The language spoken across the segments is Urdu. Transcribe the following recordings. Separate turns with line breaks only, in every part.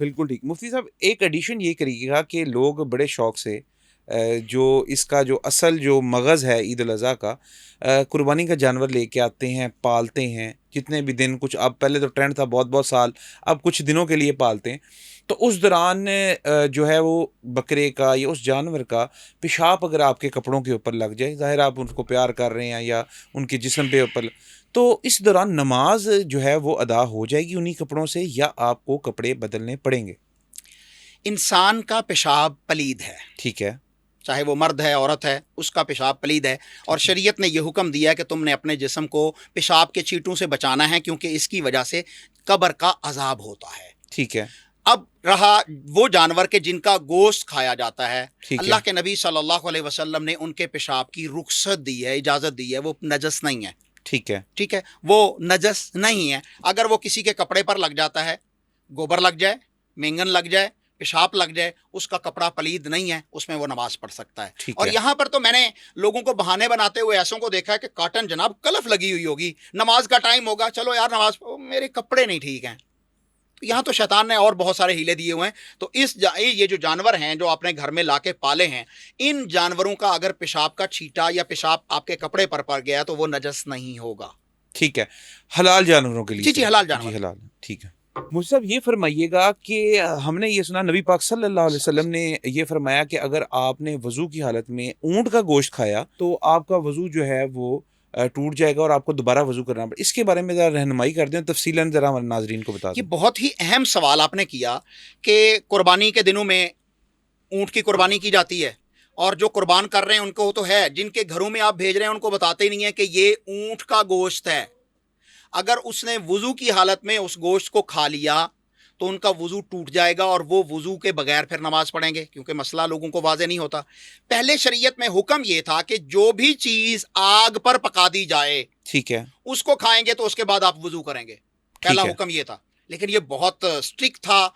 بالکل ٹھیک مفتی صاحب، ایک ایڈیشن یہ کریے گا کہ لوگ بڑے شوق سے جو اس کا جو اصل جو مغز ہے عید الاضحیٰ کا، قربانی کا جانور لے کے آتے ہیں، پالتے ہیں جتنے بھی دن، کچھ اب پہلے تو ٹرینڈ تھا بہت بہت سال، اب کچھ دنوں کے لیے پالتے ہیں، تو اس دوران جو ہے وہ بکرے کا یا اس جانور کا پیشاب اگر آپ کے کپڑوں کے اوپر لگ جائے، ظاہر آپ ان کو پیار کر رہے ہیں یا ان کے جسم پہ اوپر، تو اس دوران نماز جو ہے وہ ادا ہو جائے گی انہی کپڑوں سے یا آپ کو کپڑے بدلنے پڑیں گے؟
انسان کا پیشاب پلید ہے،
ٹھیک ہے،
چاہے وہ مرد ہے عورت ہے، اس کا پیشاب پلید ہے، اور شریعت نے یہ حکم دیا ہے کہ تم نے اپنے جسم کو پیشاب کے چیٹوں سے بچانا ہے، کیونکہ اس کی وجہ سے قبر کا عذاب ہوتا ہے۔
ٹھیک ہے،
اب رہا وہ جانور کے جن کا گوشت کھایا جاتا ہے،
ٹھیک ہے،
اللہ کے نبی صلی اللہ علیہ وسلم نے ان کے پیشاب کی رخصت دی ہے، اجازت دی ہے، وہ نجس نہیں ہے۔
ٹھیک ہے،
ٹھیک ہے، وہ نجس نہیں ہے۔ اگر وہ کسی کے کپڑے پر لگ جاتا ہے، گوبر لگ جائے، مینگن لگ جائے، پیشاب لگ جائے، اس کا کپڑا پلید نہیں ہے، اس میں وہ نماز پڑھ سکتا ہے۔
ٹھیک
اور
ہے،
یہاں پر تو میں نے لوگوں کو بہانے بناتے ہوئے ایسوں کو دیکھا ہے کہ کاٹن جناب کلف لگی ہوئی ہوگی، نماز کا ٹائم ہوگا، چلو یار نماز، میرے کپڑے نہیں ٹھیک ہیں۔ یہاں تو شیطان نے اور بہت سارے ہیلے دیے ہوئے ہیں۔ تو یہ جو جانور ہیں جو آپ نے گھر میں لا کے پالے ہیں، ان جانوروں کا اگر پیشاب کا چھیٹا یا پیشاب آپ کے کپڑے پر پڑ گیا تو وہ نجس نہیں ہوگا۔
ٹھیک ہے، حلال جانوروں کے لیے
جی
صرف؟
حلال جانور۔
جی حلال، ٹھیک ہے۔ مجھ صاحب یہ فرمائیے گا کہ ہم نے یہ سنا نبی پاک صلی اللہ علیہ وسلم نے یہ فرمایا کہ اگر آپ نے وضو کی حالت میں اونٹ کا گوشت کھایا تو آپ کا وضو جو ہے وہ ٹوٹ جائے گا اور آپ کو دوبارہ وضو کرنا پڑے، اس کے بارے میں ذرا رہنمائی کر دیں، تفصیلاً ذرا ہمارے ناظرین کو بتا
یہ
دیں۔
بہت ہی اہم سوال آپ نے کیا کہ قربانی کے دنوں میں اونٹ کی قربانی کی جاتی ہے، اور جو قربان کر رہے ہیں ان کو تو ہے، جن کے گھروں میں آپ بھیج رہے ہیں ان کو بتاتے ہی نہیں ہے کہ یہ اونٹ کا گوشت ہے۔ اگر اس نے وضو کی حالت میں اس گوشت کو کھا لیا تو ان کا وضو ٹوٹ جائے گا، اور وہ وضو کے بغیر پھر نماز پڑھیں گے، کیونکہ مسئلہ لوگوں کو واضح نہیں ہوتا۔ پہلے شریعت میں حکم یہ تھا کہ جو بھی چیز آگ پر پکا دی جائے
ٹھیک ہے،
اس کو کھائیں گے تو اس کے بعد آپ وضو کریں گے، پہلا
ٹھیک ہے،
حکم یہ تھا۔ لیکن یہ بہت سٹرک تھا،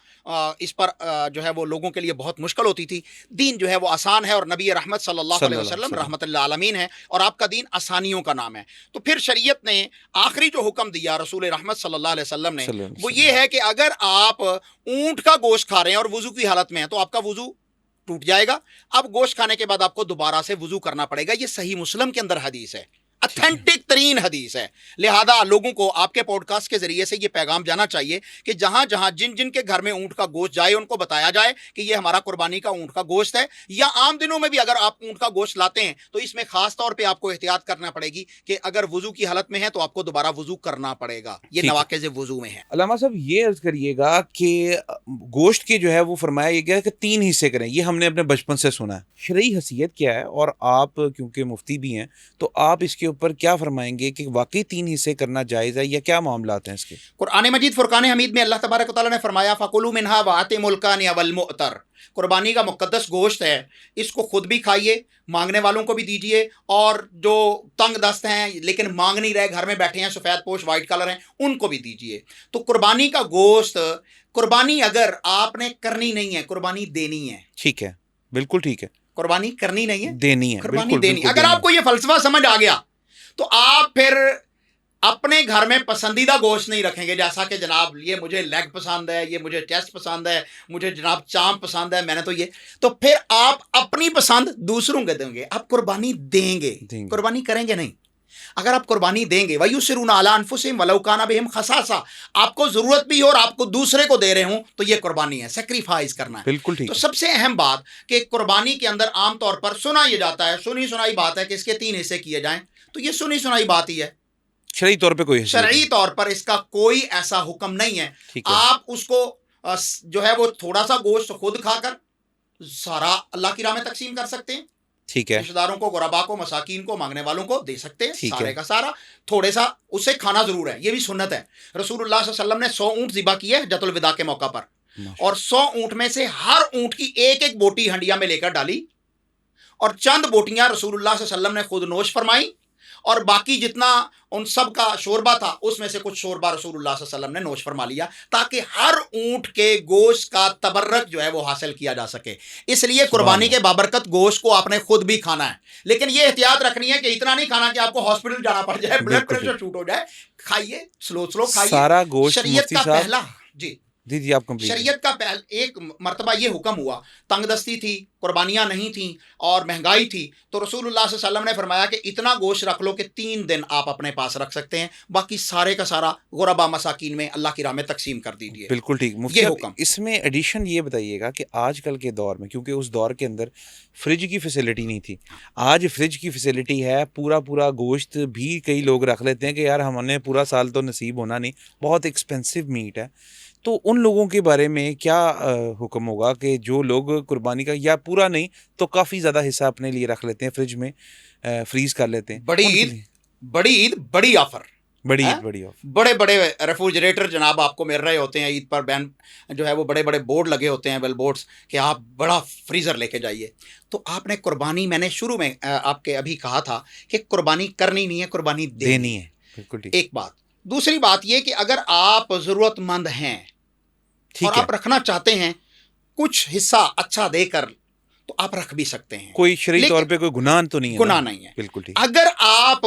اس پر جو ہے وہ لوگوں کے لیے بہت مشکل ہوتی تھی۔ دین جو ہے وہ آسان ہے، اور نبی رحمت صلی اللہ
صلی
علیہ
اللہ علیہ
وسلم
وسلم۔
رحمت اللہ عالمین ہے، اور آپ کا دین آسانیوں کا نام ہے۔ تو پھر شریعت نے آخری جو حکم دیا رسول رحمت صلی اللہ علیہ وسلم نے،
صلی اللہ علیہ
وہ
وسلم۔
یہ ہے کہ اگر آپ اونٹ کا گوشت کھا رہے ہیں اور وضو کی حالت میں ہیں تو آپ کا وضو ٹوٹ جائے گا۔ اب گوشت کھانے کے بعد آپ کو دوبارہ سے وضو کرنا پڑے گا۔ یہ صحیح مسلم کے اندر حدیث ہے، اتھینٹک ترین حدیث ہے۔ لہذا لوگوں کو آپ کے پوڈ کاسٹ کے ذریعے سے یہ پیغام جانا چاہیے کہ جہاں جہاں جن جن کے گھر میں اونٹ کا گوشت جائے ان کو بتایا جائے کہ یہ ہمارا قربانی کا اونٹ کا گوشت ہے۔ یا عام دنوں میں بھی اگر آپ اونٹ کا گوشت لاتے ہیں تو اس میں خاص طور پہ آپ کو احتیاط کرنا پڑے گی کہ اگر وضو کی حالت میں ہے تو آپ کو دوبارہ وضو کرنا پڑے گا۔ یہ نواقض وضو میں ہے۔
علامہ صاحب یہ عرض کریے گا کہ گوشت کے جو ہے وہ فرمایا گیا کہ 3 حصے کریں، یہ ہم نے اپنے بچپن سے سنا ہے، شرعی حیثیت کیا ہے؟ اور آپ کیونکہ مفتی بھی ہیں تو آپ اس کے اوپر کیا فرمائیں گے کہ واقعی 3 حصے کرنا جائز ہے یا کیا معاملات ہیں اس کے؟
قرآن مجید فرقان حمید میں اللہ تبارک و تعالیٰ نے فرمایا فَكُلُوا مِنْهَا وَآتِمُوا الْقَانِعَ وَالْمُعْتَرَ، قربانی کا مقدس گوشت ہے، اس کو خود بھی کھائیے، مانگنے والوں کو بھی دیجیے، اور جو تنگ دست ہیں لیکن مانگ نہیں رہے، گھر میں بیٹھے ہیں، سفید پوش وائٹ کلر ہیں، ان کو بھی دیجیے۔ تو قربانی کا گوشت، قربانی اگر آپ نے کرنی نہیں ہے، قربانی دینی ہے۔
ٹھیک ہے، بالکل ٹھیک ہے،
قربانی کرنی نہیں ہے،
دینی ہے،
قربانی
بالکل
دینی۔
بالکل
اگر
دینی
آپ کو یہ فلسفہ سمجھ آ گیا تو آپ پھر اپنے گھر میں پسندیدہ گوشت نہیں رکھیں گے، جیسا کہ جناب یہ مجھے لیگ پسند ہے، یہ مجھے چیسٹ پسند ہے، مجھے جناب چامپ پسند ہے، میں نے تو یہ، تو پھر آپ اپنی پسند دوسروں کے دیں گے، آپ قربانی دیں گے، قربانی کریں گے نہیں۔ اگر آپ قربانی دیں گے وَيُسِرُونَ عَلَىٰ أَنفُسِهِمْ وَلَوْ كَانَ بِهِمْ خَصَاصَةٌ، آپ کو ضرورت بھی ہو اور آپ کو دوسرے کو دے رہے ہوں تو یہ قربانی ہے، سیکریفائز کرنا ہے۔
بالکل ٹھیک
تو
ہے،
سب سے اہم بات کہ قربانی کے اندر عام طور پر سنا یہ جاتا ہے، سنی سنائی بات ہے کہ اس کے 3 حصے کیے جائیں، تو یہ سنی سنائی بات ہی ہے،
شرعی طور پہ کوئی حیثیت
شرعی
نہیں۔
طور پر اس کا کوئی ایسا حکم نہیں ہے۔
ٹھیک ہے،
آپ اس کو جو ہے وہ تھوڑا سا گوشت خود کھا کر سارا اللہ کی راہ میں تقسیم کر سکتے ہیں،
ٹھیک ہے،
رشتہ داروں کو، غربا کو، مساکین کو، مانگنے والوں کو دے سکتے ہیں،
ٹھیک ہے،
سارے کا سارا، تھوڑے سا اسے کھانا ضرور ہے، یہ بھی سنت ہے۔ رسول اللہ صلی اللہ علیہ وسلم نے 100 اونٹ ذبح کیے حجۃ الوداع کے موقع پر، اور 100 اونٹ میں سے ہر اونٹ کی ایک ایک بوٹی ہنڈیا میں لے کر ڈالی، اور چند بوٹیاں رسول اللہ صلی اللہ علیہ وسلم نے خود نوش فرمائی، اور باقی جتنا ان سب کا شوربہ تھا اس میں سے کچھ شوربہ رسول اللہ صلی اللہ علیہ وسلم نے نوش فرما لیا، تاکہ ہر اونٹ کے گوشت کا تبرک جو ہے وہ حاصل کیا جا سکے۔ اس لیے قربانی کے بابرکت گوشت کو آپ نے خود بھی کھانا ہے، لیکن یہ احتیاط رکھنی ہے کہ اتنا نہیں کھانا کہ آپ کو ہاسپٹل جانا پڑ جائے، بلڈ پریشر شوٹ ہو جائے۔ کھائیے، سلو کھائیے،
سارا گوشت
شریعت
مفتی
کا
صاحب
پہلا۔ جی
جی آپ کمپلیٹ
شریعت کا ایک مرتبہ یہ حکم ہوا، تنگ دستی تھی، قربانیاں نہیں تھیں اور مہنگائی تھی، تو رسول اللہ صلی اللہ علیہ وسلم نے فرمایا کہ اتنا گوشت رکھ لو کہ 3 دن آپ اپنے پاس رکھ سکتے ہیں، باقی سارے کا سارا غربا مساکین میں اللہ کی راہ میں تقسیم کر دیجیے.
بالکل ٹھیک. مفتی
یہ
صاحب
حکم.
اس میں ایڈیشن یہ بتائیے گا کہ آج کل کے دور میں، کیونکہ اس دور کے اندر فریج کی فیسلٹی نہیں تھی، آج فریج کی فیسلٹی ہے، پورا گوشت بھی کئی لوگ رکھ لیتے ہیں کہ یار ہم نے پورا سال تو نصیب ہونا نہیں، بہت ایکسپینسو میٹ ہے. تو ان لوگوں کے بارے میں کیا حکم ہوگا کہ جو لوگ قربانی کا یا پورا نہیں تو کافی زیادہ حصہ اپنے لیے رکھ لیتے ہیں، فریج میں فریز کر لیتے ہیں؟
بڑی عید بڑی آفر،
بڑی آفر،
بڑے ریفریجریٹر جناب آپ کو مل رہے ہوتے ہیں عید پر، بین جو ہے وہ بڑے بورڈ لگے ہوتے ہیں، بیل بورڈز، کہ آپ بڑا فریزر لے کے جائیے. تو آپ نے قربانی، میں نے شروع میں آپ کے ابھی کہا تھا کہ قربانی کرنی نہیں ہے، قربانی دینی ہے.
بالکل ٹھیک.
ایک بات. دوسری بات یہ کہ اگر آپ ضرورت مند ہیں اور آپ رکھنا چاہتے ہیں کچھ حصہ اچھا دے کر، تو آپ رکھ بھی سکتے ہیں،
کوئی شرعی طور پہ کوئی گناہ تو نہیں ہے،
گناہ نہیں ہے.
بالکل ٹھیک.
اگر آپ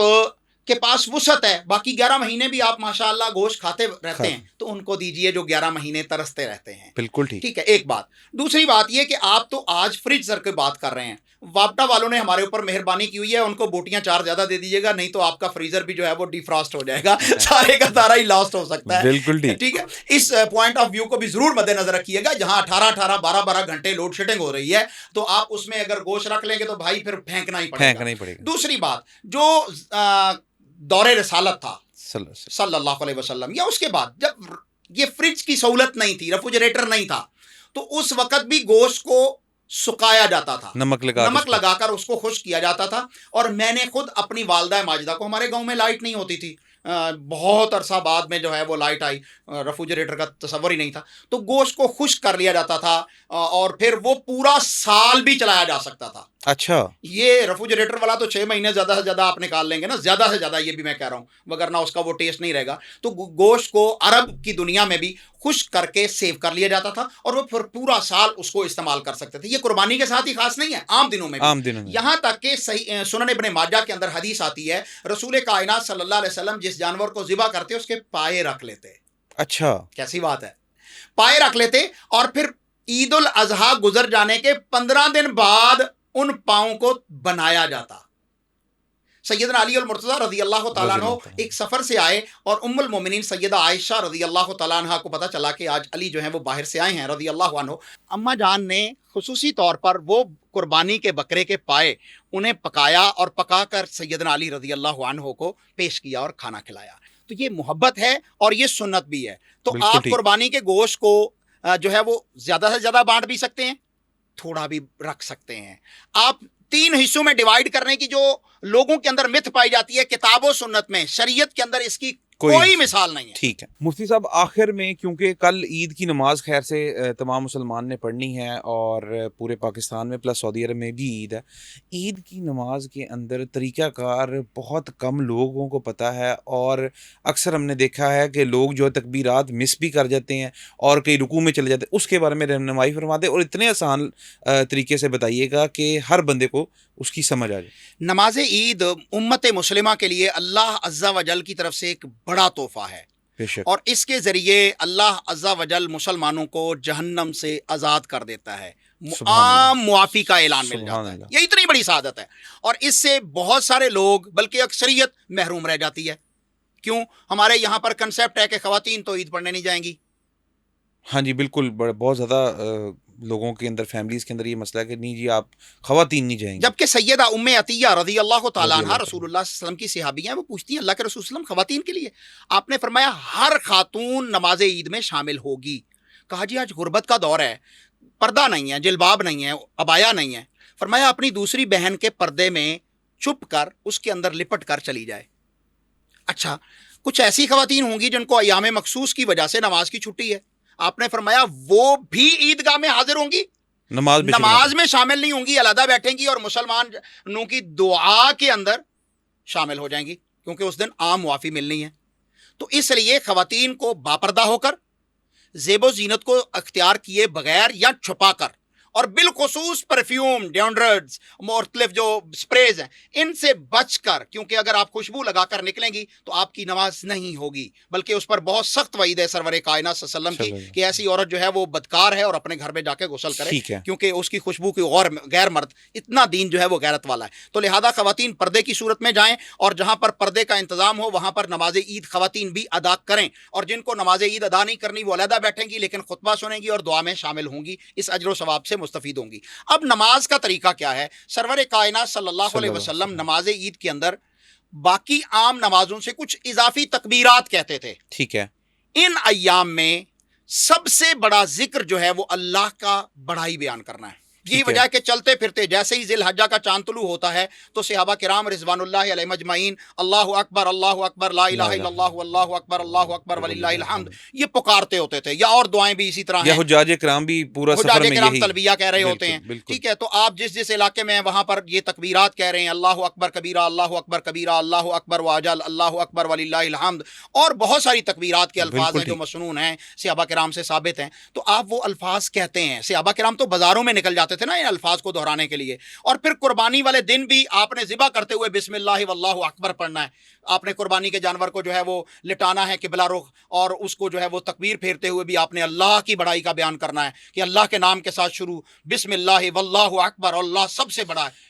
کے پاس وسعت ہے، باقی 11 مہینے بھی آپ ماشاءاللہ گوشت کھاتے رہتے ہیں، تو ان کو دیجئے جو 11 مہینے ترستے رہتے ہیں.
بالکل ٹھیک.
ٹھیک ہے، ایک بات. دوسری بات یہ کہ آپ تو آج فریج سر کی بات کر رہے ہیں، واپٹا والوں نے ہمارے اوپر مہربانی کی ہوئی ہے، ان کو بوٹیاں 4 زیادہ دے دیجیے گا، نہیں تو آپ کا فریزر بھی جو ہے وہ ڈی فراسٹ ہو جائے گا، سارے کا سارا ہی لاسٹ ہو سکتا ہے.
بالکل ٹھیک.
ٹھیک ہے، اس پوائنٹ آف ویو کو بھی ضرور مد نظر رکھیے گا. جہاں 18 12 گھنٹے لوڈ شیڈنگ ہو رہی ہے، تو آپ اس میں اگر گوشت رکھ لیں گے تو بھائی پھر پھینکنا ہی پڑے گا. دوسری بات، جو دور رسالت تھا صلی اللہ علیہ وسلم، یا اس کے بعد جب یہ فریج کی سہولت نہیں تھی، ریفریجریٹر نہیں تھا، تو اس وقت بھی گوشت کو سکایا جاتا تھا، نمک لگا کر اس کو خشک کیا جاتا تھا. اور میں نے خود اپنی والدہ ماجدہ کو، ہمارے گاؤں میں لائٹ نہیں ہوتی تھی، بہت عرصہ بعد میں جو ہے وہ لائٹ آئی، ریفریجریٹر کا تصور ہی نہیں تھا، تو گوشت کو خشک کر لیا جاتا تھا اور پھر وہ پورا سال بھی چلایا جا سکتا تھا.
اچھا،
یہ ریفریجریٹر والا تو 6 مہینے زیادہ سے زیادہ آپ نکال لیں گے نا، زیادہ سے زیادہ، یہ بھی میں کہہ رہا ہوں، وگرنہ اس کا وہ ٹیسٹ نہیں رہے گا. تو گوشت کو عرب کی دنیا میں بھی خشک کر کے سیو کر لیا جاتا تھا اور وہ پھر پورا سال اس کو استعمال کر سکتے تھے. یہ قربانی کے ساتھ ہی خاص نہیں ہے، عام دنوں میں بھی. یہاں تک کہ سنن ابن ماجہ کے اندر حدیث آتی ہے، رسول کائنات صلی اللہ علیہ وسلم جس جانور کو ذبح کرتے اس کے پائے رکھ لیتے.
اچھا،
کیسی بات ہے، پائے رکھ لیتے، اور پھر عید الاضحیٰ گزر جانے کے 15 دن بعد ان پاؤں کو بنایا جاتا. سیدنا علی المرتضیٰ رضی اللہ تعالیٰ عنہ ایک سفر سے آئے اور ام المومنین سیدہ عائشہ رضی اللہ تعالیٰ عنہ کو پتہ چلا کہ آج علی جو ہیں وہ باہر سے آئے ہیں رضی اللہ عنہ. اماں جان نے خصوصی طور پر وہ قربانی کے بکرے کے پائے انہیں پکایا اور پکا کر سیدنا علی رضی اللہ عنہ کو پیش کیا اور کھانا کھلایا. تو یہ محبت ہے اور یہ سنت بھی ہے. تو آپ قربانی کے گوشت کو جو ہے وہ زیادہ سے زیادہ بانٹ بھی سکتے ہیں، تھوڑا بھی رکھ سکتے ہیں. آپ 3 حصوں میں ڈیوائیڈ کرنے کی جو لوگوں کے اندر مت پائی جاتی ہے، کتاب و سنت میں، شریعت کے اندر اس کی کوئی مثال نہیں ہے.
ٹھیک ہے مفتی صاحب، آخر میں کیونکہ کل عید کی نماز خیر سے تمام مسلمان نے پڑھنی ہے اور پورے پاکستان میں پلس سعودی عرب میں بھی عید ہے، عید کی نماز کے اندر طریقہ کار بہت کم لوگوں کو پتہ ہے، اور اکثر ہم نے دیکھا ہے کہ لوگ جو تکبیرات مس بھی کر جاتے ہیں اور کئی رکوع میں چلے جاتے ہیں. اس کے بارے میں رہنمائی فرما دیں اور اتنے آسان طریقے سے بتائیے گا کہ ہر بندے کو اس کی سمجھ آ جائے.
نماز عید امت مسلمہ کے لیے اللہ عز و جل کی طرف سے ایک بڑا تحفہ ہے، اور اس کے ذریعے اللہ عز و جل مسلمانوں کو جہنم سے آزاد کر دیتا ہے، عام معافی کا اعلان مل جاتا ہے. یہ اتنی بڑی سعادت ہے، اور اس سے بہت سارے لوگ بلکہ اکثریت محروم رہ جاتی ہے. کیوں؟ ہمارے یہاں پر کنسیپٹ ہے کہ خواتین تو عید پڑھنے نہیں جائیں گی.
ہاں جی بالکل، بہت زیادہ لوگوں کے اندر، فیملیز کے اندر یہ مسئلہ ہے کہ نہیں جی آپ خواتین نہیں جائیں گے.
جبکہ سیدہ ام عطیہ رضی اللہ تعالیٰ عنہ رسول اللہ صلی اللہ علیہ وسلم کی صحابی ہیں، وہ پوچھتی ہیں اللہ کے رسول صلی اللہ علیہ وسلم خواتین کے لیے، آپ نے فرمایا ہر خاتون نماز عید میں شامل ہوگی. کہا جی آج غربت کا دور ہے، پردہ نہیں ہے، جلباب نہیں ہے، عبایا نہیں ہے. فرمایا اپنی دوسری بہن کے پردے میں چھپ کر اس کے اندر لپٹ کر چلی جائے. اچھا، کچھ ایسی خواتین ہوں گی جن کو ایام مخصوص کی وجہ سے نماز کی چھٹی ہے، آپ نے فرمایا وہ بھی عیدگاہ میں حاضر ہوں گی، نماز میں شامل نہیں ہوں گی، علیحدہ بیٹھیں گی اور مسلمانوں کی دعا کے اندر شامل ہو جائیں گی، کیونکہ اس دن عام معافی ملنی ہے. تو اس لیے خواتین کو باپردہ ہو کر، زیب و زینت کو اختیار کیے بغیر یا چھپا کر اور بالخصوص پرفیوم، ڈیونڈرنٹس، مختلف جو سپریز ہیں، ان سے بچ کر، کیونکہ اگر آپ خوشبو لگا کر نکلیں گی تو آپ کی نماز نہیں ہوگی، بلکہ اس پر بہت سخت وعید ہے سرور کائنات صلی اللہ علیہ وسلم کی کہ ایسی عورت جو ہے وہ بدکار ہے اور اپنے گھر میں جا کے غسل کرے، کیونکہ اس کی خوشبو کی غیر مرد، اتنا دین جو ہے وہ غیرت والا ہے۔ تو لہذا خواتین پردے کی صورت میں جائیں، اور جہاں پر پردے کا انتظام ہو وہاں پر نماز عید خواتین بھی ادا کریں، اور جن کو نماز عید ادا نہیں کرنی وہ علیحدہ بیٹھیں گی لیکن خطبہ سنیں گی اور دعا میں شامل ہوں گی، اس اجر و ثواب سے مستفید ہوں گی۔ اب نماز کا طریقہ کیا ہے؟ سرور کائنات صلی اللہ علیہ وسلم نماز عید کے اندر باقی عام نمازوں سے کچھ اضافی تکبیرات کہتے تھے۔
ٹھیک ہے۔
ان ایام میں سب سے بڑا ذکر جو ہے وہ اللہ کا بڑائی بیان کرنا ہے۔ یہی وجہ ہے کہ چلتے پھرتے جیسے ہی ذی الحجہ کا چاند طلوع ہوتا ہے تو صحابہ کرام رضوان اللہ علیہم اجمعین اللہ اکبر لا الہ الا اللہ اللہ اکبر وللہ الحمد یہ پکارتے ہوتے تھے، یا اور دعائیں بھی اسی طرح ہیں،
یا حجاج کرام بھی پورا سفر میں یہی
تلبیہ کہہ رہے ہوتے ہیں۔ ٹھیک ہے، تو آپ جس علاقے میں ہیں وہاں پر یہ تکبیرات کہہ رہے ہیں، اللہ اکبر کبیرہ، اللہ اکبر واجل، اللہ اکبر وللہ الحمد، اور بہت ساری تکبیرات کے الفاظ ہیں جو مسنون ہیں، صحابہ کرام سے ثابت ہیں، تو آپ وہ الفاظ کہتے ہیں۔ صحابہ کرام تو بازاروں میں نکل جاتے تھے نا ان الفاظ کو دہرانے کے لیے، اور پھر قربانی والے دن بھی آپ نے ذبح کرتے ہوئے بسم اللہ واللہ اکبر پڑھنا ہے، آپ نے قربانی کے جانور کو جو ہے وہ لٹانا ہے قبلہ رخ، اور اس کو جو ہے وہ تکبیر پھیرتے ہوئے بھی آپ نے اللہ کی بڑائی کا بیان کرنا ہے کہ اللہ کے نام کے ساتھ شروع، بسم اللہ واللہ اکبر، اللہ سب سے بڑا ہے۔